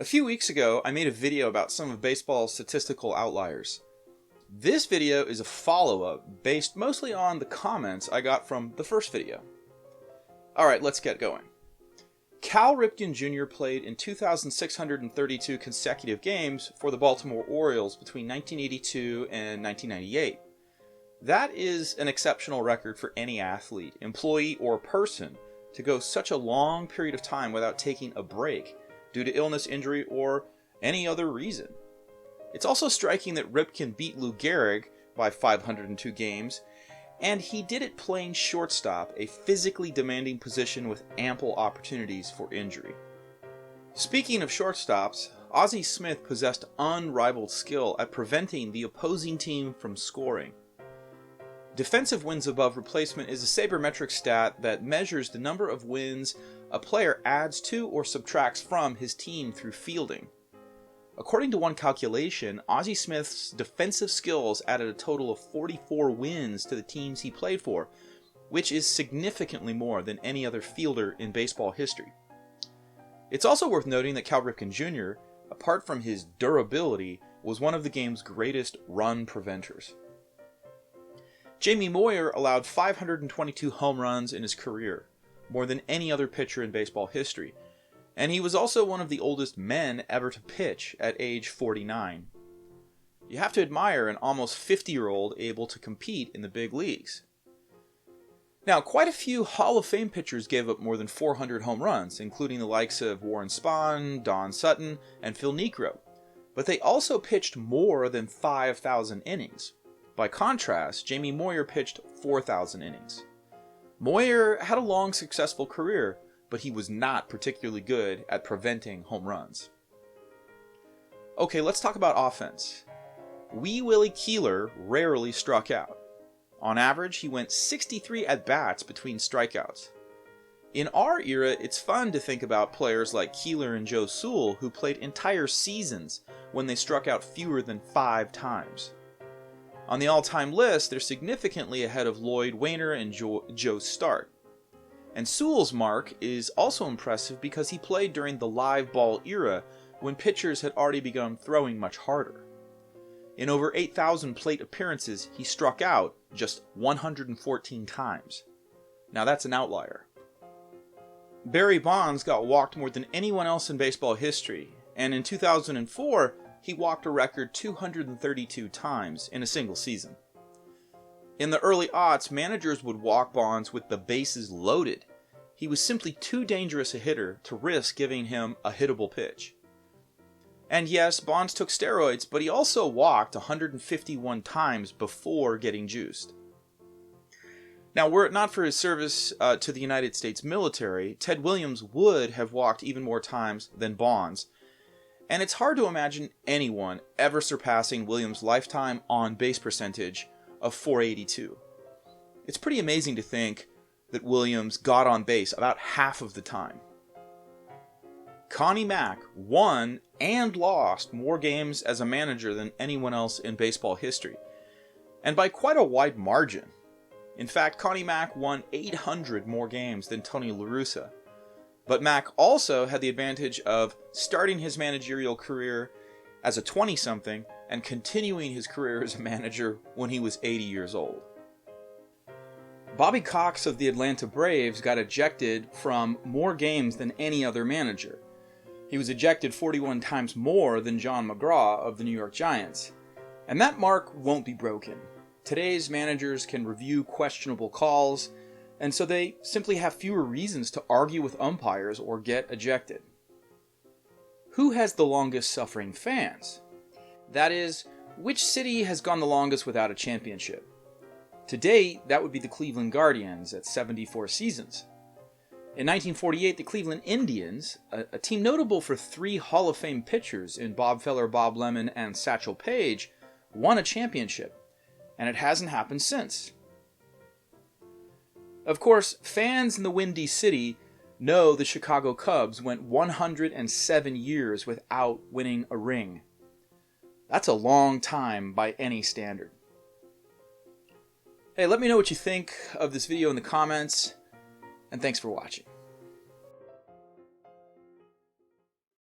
A few weeks ago, I made a video about some of baseball's statistical outliers. This video is a follow-up based mostly on the comments I got from the first video. Alright, let's get going. Cal Ripken Jr. played in 2,632 consecutive games for the Baltimore Orioles between 1982 and 1998. That is an exceptional record for any athlete, employee, or person to go such a long period of time without taking a break due to illness, injury, or any other reason. It's also striking that Ripken beat Lou Gehrig by 502 games, and he did it playing shortstop, a physically demanding position with ample opportunities for injury. Speaking of shortstops, Ozzie Smith possessed unrivaled skill at preventing the opposing team from scoring. Defensive wins above replacement is a sabermetric stat that measures the number of wins a player adds to or subtracts from his team through fielding. According to one calculation, Ozzie Smith's defensive skills added a total of 44 wins to the teams he played for, which is significantly more than any other fielder in baseball history. It's also worth noting that Cal Ripken Jr., apart from his durability, was one of the game's greatest run preventers. Jamie Moyer allowed 522 home runs in his career, more than any other pitcher in baseball history, and he was also one of the oldest men ever to pitch at age 49. You have to admire an almost 50-year-old able to compete in the big leagues. Now, quite a few Hall of Fame pitchers gave up more than 400 home runs, including the likes of Warren Spahn, Don Sutton, and Phil Niekro, but they also pitched more than 5,000 innings. By contrast, Jamie Moyer pitched 4,000 innings. Moyer had a long, successful career, but he was not particularly good at preventing home runs. Okay, let's talk about offense. Willie Keeler rarely struck out. On average, he went 63 at-bats between strikeouts. In our era, it's fun to think about players like Keeler and Joe Sewell who played entire seasons when they struck out fewer than 5 times. On the all-time list, they're significantly ahead of Lloyd Wainer and Joe Start. And Sewell's mark is also impressive because he played during the live ball era when pitchers had already begun throwing much harder. In over 8,000 plate appearances, he struck out just 114 times. Now that's an outlier. Barry Bonds got walked more than anyone else in baseball history, and in 2004, he walked a record 232 times in a single season. In the early aughts, managers would walk Bonds with the bases loaded. He was simply too dangerous a hitter to risk giving him a hittable pitch. And yes, Bonds took steroids, but he also walked 151 times before getting juiced. Now, were it not for his service to the United States military, Ted Williams would have walked even more times than Bonds, and it's hard to imagine anyone ever surpassing Williams' lifetime on-base percentage of .482. It's pretty amazing to think that Williams got on base about half of the time. Connie Mack won and lost more games as a manager than anyone else in baseball history, and by quite a wide margin. In fact, Connie Mack won 800 more games than Tony La Russa. But Mack also had the advantage of starting his managerial career as a 20-something and continuing his career as a manager when he was 80 years old. Bobby Cox of the Atlanta Braves got ejected from more games than any other manager. He was ejected 41 times more than John McGraw of the New York Giants. And that mark won't be broken. Today's managers can review questionable calls, and so they simply have fewer reasons to argue with umpires or get ejected. Who has the longest suffering fans? That is, which city has gone the longest without a championship? To date, that would be the Cleveland Guardians at 74 seasons. In 1948, the Cleveland Indians, a team notable for 3 Hall of Fame pitchers in Bob Feller, Bob Lemon, and Satchel Paige, won a championship, and it hasn't happened since. Of course, fans in the Windy City know the Chicago Cubs went 107 years without winning a ring. That's a long time by any standard. Hey, let me know what you think of this video in the comments, and thanks for watching.